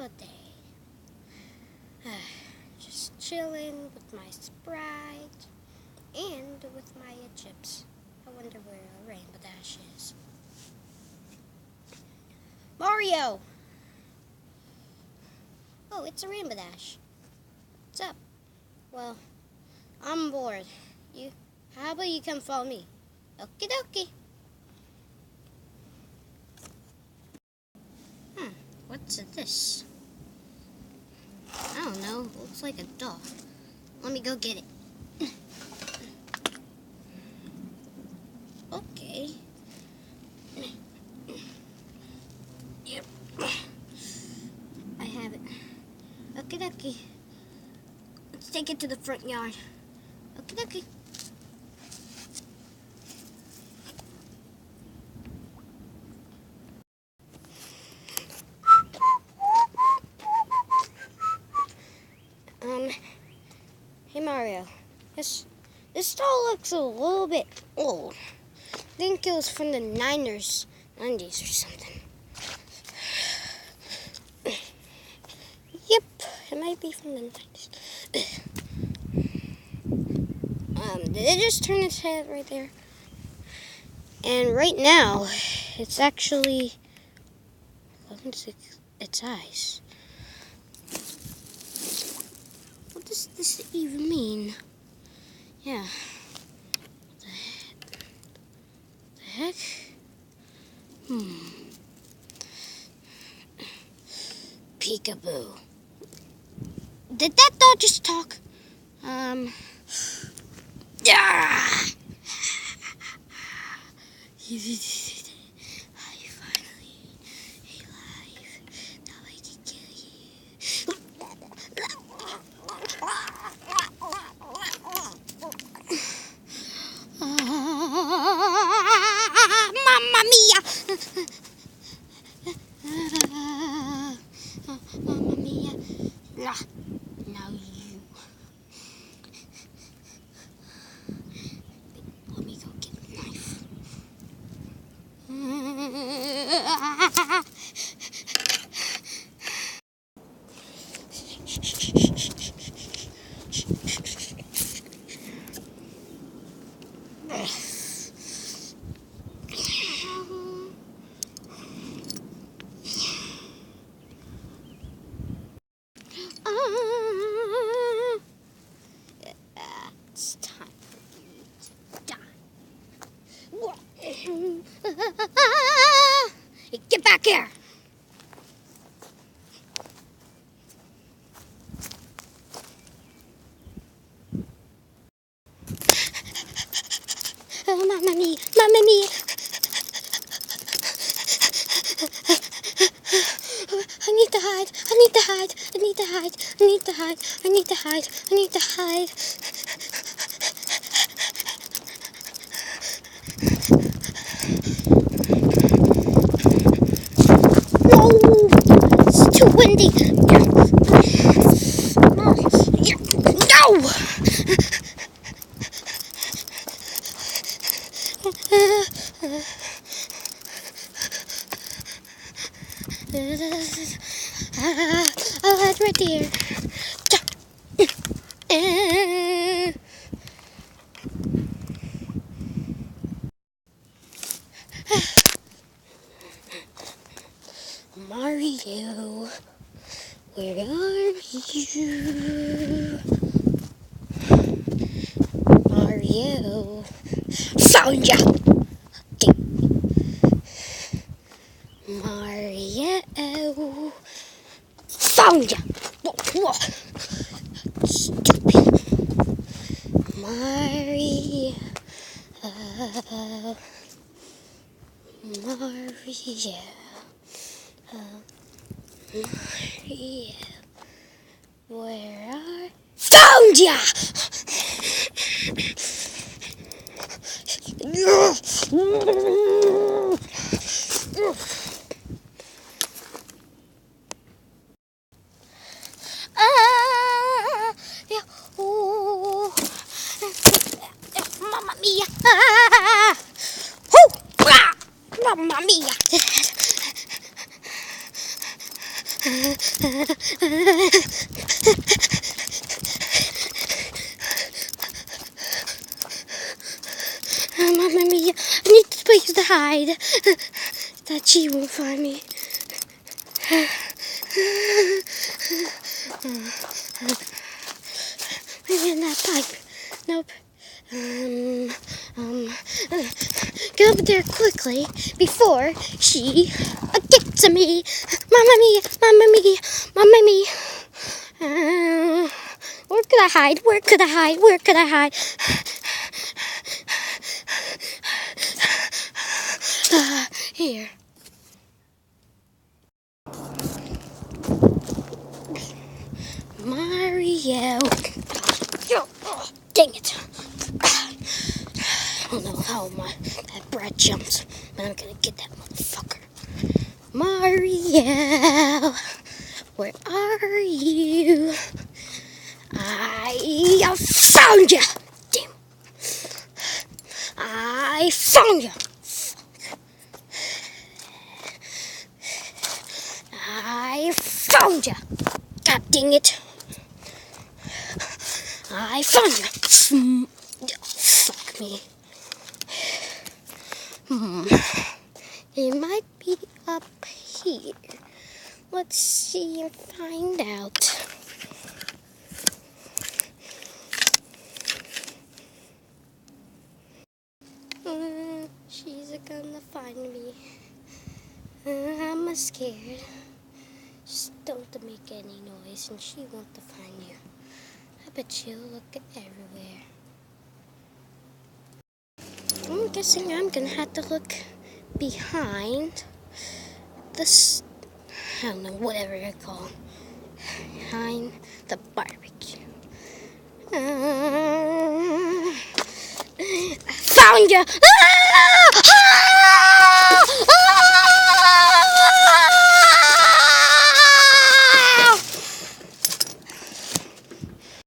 beautiful day. Just chilling with my Sprite and with my chips. I wonder where Rainbow Dash is. Mario! Oh, it's a Rainbow Dash. What's up? Well, I'm bored. How about you come follow me? Okie dokie. What's this? I don't know. Looks like a doll. Let me go get it. Okay. Yep. I have it. Okie dokie. Let's take it to the front yard. Okie dokie. Hey Mario, this doll looks a little bit old. I think it was from the 90s or something. Yep, it might be from the 90s. Did it just turn its head right there? And right now, it's actually closing its eyes. What does this even mean? Yeah. What the heck? Peekaboo. Did that doll just talk? Yeah. I finally alive. Now I can kill you. Mamma mia! Mamma mia! Now you. Let me go get the knife. It's time for me to die. Get back here! Oh, mamma mia! Mamma mia! I need to hide. I need to hide. I need to hide. I need to hide. I need to hide. I need to hide. No! It's too windy. No! I'll hide right there. Mario, where are you? Mario, found ya! Mario, found ya! Whoa. Stupid. Mario, Mario, where are... Found ya! Mamma mia! Mamma mia! Mamma mia, I need a place to hide. That she won't find me. Maybe in that pipe. Nope. Get over there quickly before she gets to me. Mamma mia, mamma mia, mamma mia. Where could I hide? Where could I hide? Where could I hide? Here. Mario. Oh, dang it. I don't know how that brat jumps, but I'm gonna get that motherfucker. Mario, where are you? I found you. Damn. I found you. I found you. God dang it. I found you. Fuck me. It might be up here. Let's see and find out. She's gonna find me. I'm scared. Just don't make any noise and she won't find you. I bet she'll look everywhere. I'm guessing I'm gonna have to look behind this, I don't know, whatever they're called. Behind the barbecue. I found you! Ah!